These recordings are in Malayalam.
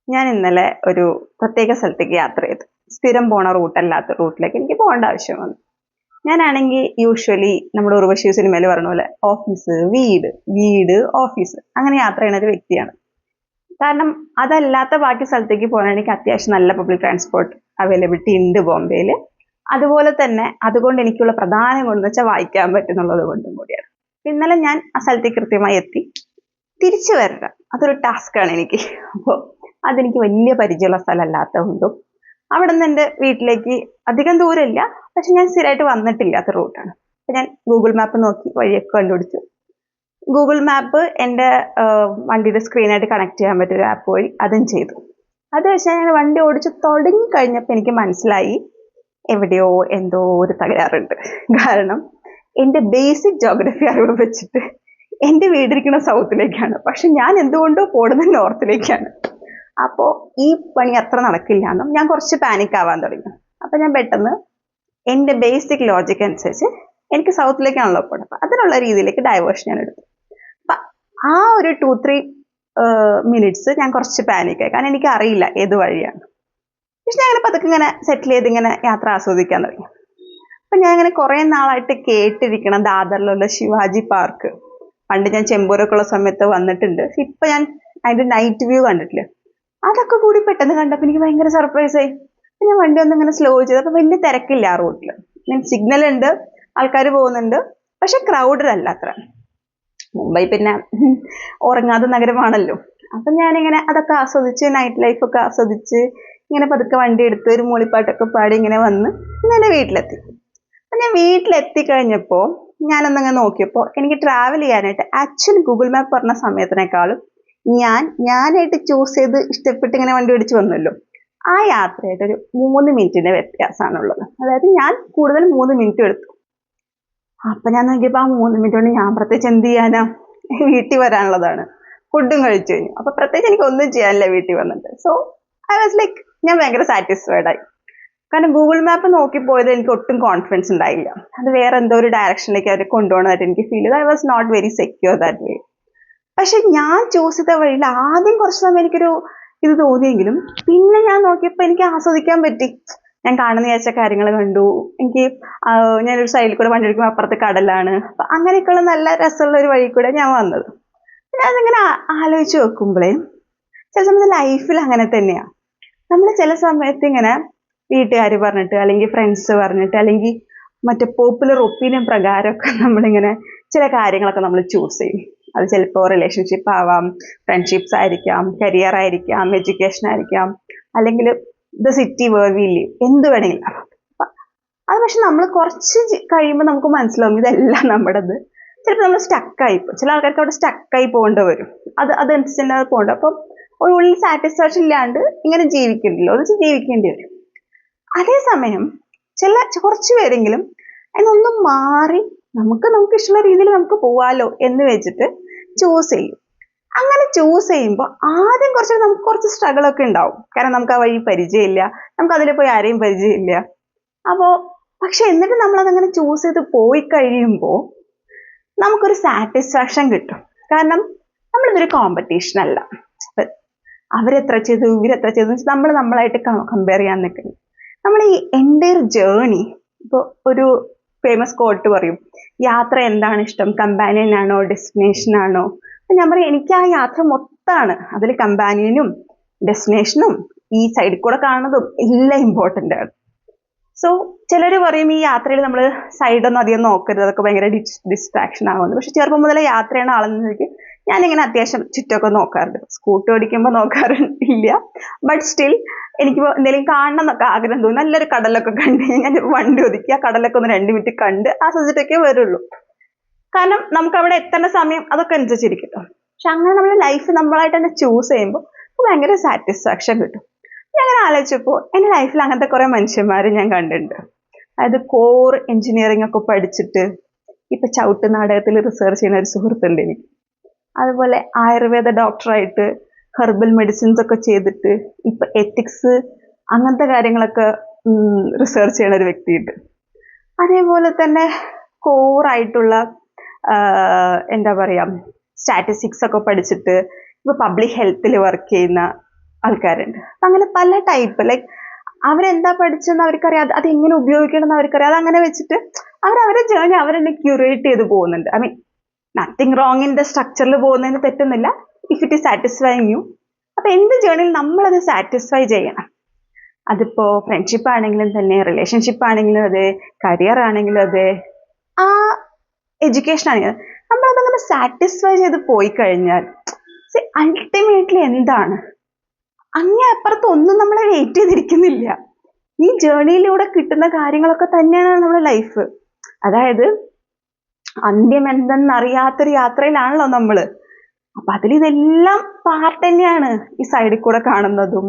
ഞാൻ ഇന്നലെ ഒരു പ്രത്യേക സ്ഥലത്തേക്ക് യാത്ര ചെയ്തു. സ്ഥിരം പോണ റൂട്ടല്ലാത്ത റൂട്ടിലേക്ക് എനിക്ക് പോകേണ്ട ആവശ്യം വന്നു. ഞാനാണെങ്കിൽ യൂഷ്വലി നമ്മുടെ ഉർവശി സിനിമയിൽ പറഞ്ഞ പോലെ ഓഫീസ് വീട് വീട് ഓഫീസ് അങ്ങനെ യാത്ര ചെയ്യുന്ന ഒരു വ്യക്തിയാണ്. കാരണം അതല്ലാത്ത ബാക്കി സ്ഥലത്തേക്ക് പോകാൻ എനിക്ക് അത്യാവശ്യം നല്ല പബ്ലിക് ട്രാൻസ്പോർട്ട് അവൈലബിലിറ്റി ഉണ്ട് ബോംബെയിൽ. അതുപോലെ തന്നെ അതുകൊണ്ട് എനിക്കുള്ള പ്രധാന ഗുണം വെച്ചാൽ വായിക്കാൻ പറ്റുന്നുള്ളത് കൊണ്ടും കൂടിയാണ്. ഇന്നലെ ഞാൻ ആ സ്ഥലത്തേക്ക് കൃത്യമായി എത്തി. തിരിച്ചു വരണം അതൊരു ടാസ്ക്കാണ് എനിക്ക്. അപ്പോൾ അതെനിക്ക് വലിയ പരിചയമുള്ള സ്ഥലമല്ലാത്തതുകൊണ്ടും അവിടെ നിന്ന് എൻ്റെ വീട്ടിലേക്ക് അധികം ദൂരമില്ല, പക്ഷെ ഞാൻ സ്ഥിരമായിട്ട് വന്നിട്ടില്ലാത്ത റൂട്ടാണ്. അപ്പം ഞാൻ ഗൂഗിൾ മാപ്പ് നോക്കി വഴിയൊക്കെ കണ്ടുപിടിച്ചു. ഗൂഗിൾ മാപ്പ് എൻ്റെ വണ്ടിയുടെ സ്ക്രീനായിട്ട് കണക്ട് ചെയ്യാൻ പറ്റിയൊരു ആപ്പ് വഴി അതും ചെയ്തു. അത് വെച്ചാൽ ഞാൻ വണ്ടി ഓടിച്ച് തുടങ്ങി കഴിഞ്ഞപ്പോൾ എനിക്ക് മനസ്സിലായി എവിടെയോ എന്തോ ഒരു തകരാറുണ്ട്. കാരണം എൻ്റെ ബേസിക് ജോഗ്രഫി അറിവ് വെച്ചിട്ട് എൻ്റെ വീടിരിക്കുന്ന സൗത്തിലേക്കാണ്, പക്ഷെ ഞാൻ എന്തുകൊണ്ടോ പോകുന്നത് നോർത്തിലേക്കാണ്. അപ്പോൾ ഈ പണി അത്ര നടക്കില്ല എന്നും ഞാൻ കുറച്ച് പാനിക് ആവാൻ തുടങ്ങി. അപ്പം ഞാൻ പെട്ടെന്ന് എൻ്റെ ബേസിക് ലോജിക് അനുസരിച്ച് എനിക്ക് സൗത്തിലേക്കാണല്ലോ പോകണം, അപ്പം അതിനുള്ള രീതിയിലേക്ക് ഡൈവേർഷൻ ഞാൻ എടുത്തു. അപ്പം ആ ഒരു 2-3 മിനിറ്റ്സ് ഞാൻ കുറച്ച് പാനിക്കായി, കാരണം എനിക്ക് അറിയില്ല ഏത് വഴിയാണ്. പക്ഷെ ഞാൻ അങ്ങനെ പതുക്കെ ഇങ്ങനെ സെറ്റിൽ ചെയ്ത് ഇങ്ങനെ യാത്ര ആസ്വദിക്കാൻ തുടങ്ങി. അപ്പം ഞാൻ ഇങ്ങനെ കുറേ നാളായിട്ട് കേട്ടിരിക്കണം ദാദറിലുള്ള ശിവാജി പാർക്ക്. പണ്ട് ഞാൻ ചെമ്പൂരൊക്കെ ഉള്ള സമയത്ത് വന്നിട്ടുണ്ട്, പക്ഷെ ഇപ്പം ഞാൻ അതിൻ്റെ നൈറ്റ് വ്യൂ കണ്ടിട്ടില്ല. അതൊക്കെ കൂടി പെട്ടെന്ന് കണ്ടപ്പോൾ എനിക്ക് ഭയങ്കര സർപ്രൈസ് ആയി. ഞാൻ വണ്ടി ഒന്ന് ഇങ്ങനെ സ്ലോ ചെയ്ത്, അപ്പോൾ വലിയ തിരക്കില്ല ആ റൂട്ടിൽ. ഞാൻ സിഗ്നൽ ഉണ്ട്, ആൾക്കാർ പോകുന്നുണ്ട്, പക്ഷെ ക്രൗഡഡ് അല്ല അത്ര. മുംബൈ പിന്നെ ഉറങ്ങാതെ നഗരമാണല്ലോ. അപ്പം ഞാനിങ്ങനെ അതൊക്കെ ആസ്വദിച്ച് നൈറ്റ് ലൈഫൊക്കെ ആസ്വദിച്ച് ഇങ്ങനെ പതുക്കെ വണ്ടി എടുത്ത് ഒരു മൂളിപ്പാട്ടൊക്കെ പാടി ഇങ്ങനെ വന്ന് ഇന്നലെ വീട്ടിലെത്തി. അപ്പം ഞാൻ വീട്ടിലെത്തി കഴിഞ്ഞപ്പോൾ ഞാനൊന്നങ്ങനെ നോക്കിയപ്പോൾ എനിക്ക് ട്രാവൽ ചെയ്യാനായിട്ട് ആക്ച്വലി ഗൂഗിൾ മാപ്പ് പറഞ്ഞ സമയത്തിനേക്കാളും ഞാനായിട്ട് ചൂസ് ചെയ്ത് ഇഷ്ടപ്പെട്ട് ഇങ്ങനെ വണ്ടി ഓടിച്ച് വന്നല്ലോ, ആ യാത്രയായിട്ട് ഒരു 3 മിനിറ്റിന്റെ വ്യത്യാസമാണുള്ളത്. അതായത് ഞാൻ കൂടുതൽ 3 മിനിറ്റ് എടുത്തു. അപ്പം ഞാൻ നോക്കിയപ്പോൾ ആ 3 മിനിറ്റ് കൊണ്ട് ഞാൻ പ്രത്യേകിച്ച് എന്ത് ചെയ്യാനാ, വീട്ടിൽ വരാനുള്ളതാണ്. ഫുഡും കഴിച്ചു കഴിഞ്ഞു. അപ്പം പ്രത്യേകിച്ച് എനിക്ക് ഒന്നും ചെയ്യാനില്ല വീട്ടിൽ വന്നിട്ട്. സോ ഐ വാസ് ലൈക്ക്, ഞാൻ ഭയങ്കര സാറ്റിസ്ഫൈഡ് ആയി. കാരണം ഗൂഗിൾ മാപ്പ് നോക്കി പോയത് എനിക്ക് ഒട്ടും കോൺഫിഡൻസ് ഉണ്ടായില്ല. അത് വേറെ എന്തോ ഒരു ഡയറക്ഷനിലേക്ക് അവർ കൊണ്ടുപോകണമായിട്ട് എനിക്ക് ഫീൽ ചെയ്തു. I was not very secure that way. പക്ഷെ ഞാൻ ചൂസ് ചെയ്ത വഴിയിൽ ആദ്യം കുറച്ച് സമയം എനിക്കൊരു ഇത് തോന്നിയെങ്കിലും പിന്നെ ഞാൻ നോക്കിയപ്പോൾ എനിക്ക് ആസ്വദിക്കാൻ പറ്റി. ഞാൻ കാണുന്ന വിചാരിച്ച കാര്യങ്ങൾ കണ്ടു. എനിക്ക് ഞാനൊരു സൈഡിൽ കൂടെ വണ്ടി എടുക്കുമ്പോൾ അപ്പുറത്ത് കടലാണ്. അപ്പം അങ്ങനെയൊക്കെയുള്ള നല്ല രസമുള്ള ഒരു വഴി കൂടെ ഞാൻ വന്നത്. ഞാനതിങ്ങനെ ആലോചിച്ച് വെക്കുമ്പോഴേ ചില സമയത്ത് ലൈഫിൽ അങ്ങനെ തന്നെയാണ്. നമ്മൾ ചില സമയത്ത് ഇങ്ങനെ വീട്ടുകാർ പറഞ്ഞിട്ട് അല്ലെങ്കിൽ ഫ്രണ്ട്സ് പറഞ്ഞിട്ട് അല്ലെങ്കിൽ മറ്റേ പോപ്പുലർ ഒപ്പീനിയൻ പ്രകാരമൊക്കെ നമ്മളിങ്ങനെ ചില കാര്യങ്ങളൊക്കെ നമ്മൾ ചൂസ് ചെയ്യും. അത് ചിലപ്പോൾ റിലേഷൻഷിപ്പ് ആവാം, ഫ്രണ്ട്ഷിപ്സ് ആയിരിക്കാം, കരിയർ ആയിരിക്കാം, എഡ്യൂക്കേഷൻ ആയിരിക്കാം, അല്ലെങ്കിൽ the city where we live, എന്ത് വേണമെങ്കിലും. അത് പക്ഷെ നമ്മൾ കുറച്ച് കഴിയുമ്പോൾ നമുക്ക് മനസ്സിലാവും ഇതെല്ലാം നമ്മുടേത്. ചിലപ്പോൾ നമ്മൾ സ്റ്റക്കായി പോകും. ചില ആൾക്കാർക്ക് അവിടെ സ്റ്റക്കായി പോകേണ്ടി വരും. അതനുസരിച്ച് അത് പോകേണ്ട. അപ്പം ഒരു ഉള്ളിൽ സാറ്റിസ്ഫാക്ഷൻ ഇല്ലാണ്ട് ഇങ്ങനെ ജീവിക്കണ്ടല്ലോ, അത് ജീവിക്കേണ്ടി വരും. അതേസമയം കുറച്ച് പേരെങ്കിലും അതിനൊന്ന് മാറി നമുക്ക് ഇഷ്ടമുള്ള രീതിയിൽ നമുക്ക് പോവാലോ എന്ന് വെച്ചിട്ട് ചൂസ് ചെയ്യും. അങ്ങനെ ചൂസ് ചെയ്യുമ്പോൾ ആദ്യം നമുക്ക് കുറച്ച് സ്ട്രഗിൾ ഒക്കെ ഉണ്ടാവും. കാരണം നമുക്ക് ആ വഴി പരിചയമില്ല, നമുക്ക് അതിൽ പോയി ആരെയും പരിചയമില്ല. അപ്പോൾ പക്ഷെ എന്നിട്ട് നമ്മളതങ്ങനെ ചൂസ് ചെയ്ത് പോയി കഴിയുമ്പോൾ നമുക്കൊരു സാറ്റിസ്ഫാക്ഷൻ കിട്ടും. കാരണം നമ്മളിതൊരു കോമ്പറ്റീഷൻ അല്ല. അവരെത്ര ചെയ്തു ഇവരെത്ര ചെയ്തു നമ്മൾ നമ്മളായിട്ട് കമ്പയർ ചെയ്യാൻ നിൽക്കുന്നു. നമ്മൾ ഈ എൻ്റയർ ജേർണി, ഇപ്പോൾ ഒരു ഫേമസ് കോട്ട് പറയും, യാത്ര എന്താണ് ഇഷ്ടം, കമ്പാനിയൻ ആണോ ഡെസ്റ്റിനേഷൻ ആണോ? അപ്പം ഞാൻ പറയും എനിക്ക് ആ യാത്ര മൊത്തമാണ്. അതിൽ കമ്പാനിയനും ഡെസ്റ്റിനേഷനും ഈ സൈഡിൽ കൂടെ കാണുന്നതും എല്ലാം ഇമ്പോർട്ടൻ്റ് ആണ്. സോ ചിലർ പറയും ഈ യാത്രയിൽ നമ്മൾ സൈഡൊന്നും അധികം നോക്കരുത്, അതൊക്കെ ഭയങ്കര ഡിസ്ട്രാക്ഷൻ ആകുമെന്ന്. പക്ഷെ ചെറുപ്പം മുതലേ യാത്രയാണ് ആളെന്നതിലേക്ക് ഞാനിങ്ങനെ അത്യാവശ്യം ചുറ്റമൊക്കെ നോക്കാറുണ്ട്. സ്കൂട്ടി ഓടിക്കുമ്പോൾ നോക്കാറില്ല, ബട്ട് സ്റ്റിൽ എനിക്കിപ്പോൾ എന്തെങ്കിലും കാണണം എന്നൊക്കെ ആഗ്രഹം തോന്നി നല്ലൊരു കടലൊക്കെ കണ്ട് ഞാൻ വണ്ടി ഒതുക്കി ആ കടലൊക്കെ ഒന്ന് 2 മിനിറ്റ് കണ്ട് ആസ്വദിച്ചിട്ടൊക്കെ വരുള്ളൂ. കാരണം നമുക്ക് അവിടെ എത്തേണ്ട സമയം അതൊക്കെ അനുസരിച്ചിരിക്കട്ടോ. പക്ഷെ അങ്ങനെ നമ്മുടെ ലൈഫ് നമ്മളായിട്ട് തന്നെ ചൂസ് ചെയ്യുമ്പോൾ ഭയങ്കര സാറ്റിസ്ഫാക്ഷൻ കിട്ടും. ഞാൻ അങ്ങനെ ആലോചിച്ചപ്പോൾ എൻ്റെ ലൈഫിൽ അങ്ങനത്തെ കുറേ മനുഷ്യന്മാർ ഞാൻ കണ്ടിട്ടുണ്ട്. അതായത് കോർ എഞ്ചിനീയറിംഗ് ഒക്കെ പഠിച്ചിട്ട് ഇപ്പം ചവിട്ട് നാടകത്തിൽ റിസർച്ച് ചെയ്യുന്ന ഒരു സുഹൃത്തുണ്ട് എനിക്ക്. അതുപോലെ ആയുർവേദ ഡോക്ടറായിട്ട് ഹെർബൽ മെഡിസിൻസ് ഒക്കെ ചെയ്തിട്ട് ഇപ്പം എത്തിക്സ് അങ്ങനത്തെ കാര്യങ്ങളൊക്കെ റിസർച്ച് ചെയ്യണ ഒരു വ്യക്തിയുണ്ട്. അതേപോലെ തന്നെ കോറായിട്ടുള്ള എന്താ പറയുക സ്റ്റാറ്റിസ്റ്റിക്സ് ഒക്കെ പഠിച്ചിട്ട് ഇപ്പോൾ പബ്ലിക് ഹെൽത്തിൽ വർക്ക് ചെയ്യുന്ന ആൾക്കാരുണ്ട്. അങ്ങനെ പല ടൈപ്പ്, ലൈക്ക് അവരെന്താ പഠിച്ചെന്ന് അവർക്കറിയാം, അത് എങ്ങനെ ഉപയോഗിക്കണം എന്ന് അവർക്കറിയാം. അതങ്ങനെ വെച്ചിട്ട് അവരവരുടെ ജേണി അവരെന്നെ ക്യൂറേറ്റ് ചെയ്ത് പോകുന്നുണ്ട്. I mean nothing wrong in the സ്ട്രക്ചറിൽ പോകുന്നതിന് തെറ്റുന്നില്ല, if it is satisfying you. അപ്പൊ എന്ത് ജേണിയിൽ നമ്മളത് സാറ്റിസ്ഫൈ ചെയ്യണം. അതിപ്പോ ഫ്രണ്ട്ഷിപ്പ് ആണെങ്കിലും തന്നെ, റിലേഷൻഷിപ്പ് ആണെങ്കിലും അതെ, കരിയർ ആണെങ്കിലും അതെ, ആ എഡ്യൂക്കേഷൻ ആണെങ്കിലും നമ്മളതങ്ങനെ സാറ്റിസ്ഫൈ ചെയ്ത് പോയി കഴിഞ്ഞാൽ അൾട്ടിമേറ്റ്ലി എന്താണ്, അങ്ങേ അപ്പുറത്ത് ഒന്നും നമ്മളെ വെയിറ്റ് ചെയ്തിരിക്കുന്നില്ല. ഈ ജേണിയിലൂടെ കിട്ടുന്ന കാര്യങ്ങളൊക്കെ തന്നെയാണ് നമ്മുടെ ലൈഫ്. അതായത് അന്ത്യം എന്തെന്നറിയാത്തൊരു യാത്രയിലാണല്ലോ നമ്മള്. അപ്പൊ അതിലിതെല്ലാം പാർട്ട് തന്നെയാണ്. ഈ സൈഡിൽ കൂടെ കാണുന്നതും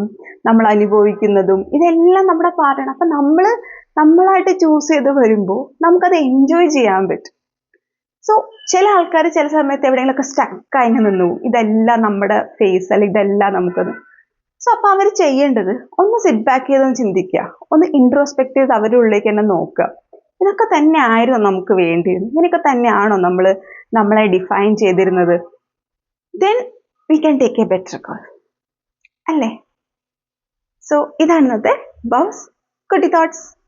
നമ്മൾ അനുഭവിക്കുന്നതും ഇതെല്ലാം നമ്മുടെ പാർട്ടാണ്. അപ്പൊ നമ്മളായിട്ട് ചൂസ് ചെയ്ത് വരുമ്പോൾ നമുക്കത് എൻജോയ് ചെയ്യാൻ പറ്റും. സോ ചില ആൾക്കാർ ചില സമയത്ത് എവിടെയെങ്കിലുമൊക്കെ സ്റ്റക്കായി നിന്നു, ഇതെല്ലാം നമ്മുടെ ഫേസ് അല്ലെങ്കിൽ ഇതെല്ലാം നമുക്കത്. സോ അപ്പൊ അവർ ചെയ്യേണ്ടത് ഒന്ന് സിറ്റ് ബാക്ക് ചെയ്തൊന്ന് ചിന്തിക്കുക, ഒന്ന് ഇൻട്രോസ്പെക്ട് ചെയ്ത് അവരുടെ ഉള്ളിലേക്ക് തന്നെ നോക്കുക. ഇതൊക്കെ തന്നെ ആയിരുന്നു നമുക്ക് വേണ്ടിയത്, ഇങ്ങനെയൊക്കെ തന്നെയാണോ നമ്മളെ ഡിഫൈൻ ചെയ്തിരുന്നത്? then we can take a better call, അല്ലേ? സോ ഇതാണ് ഇന്നത്തെ ബോസ് കുട്ടി തോട്ട്സ്.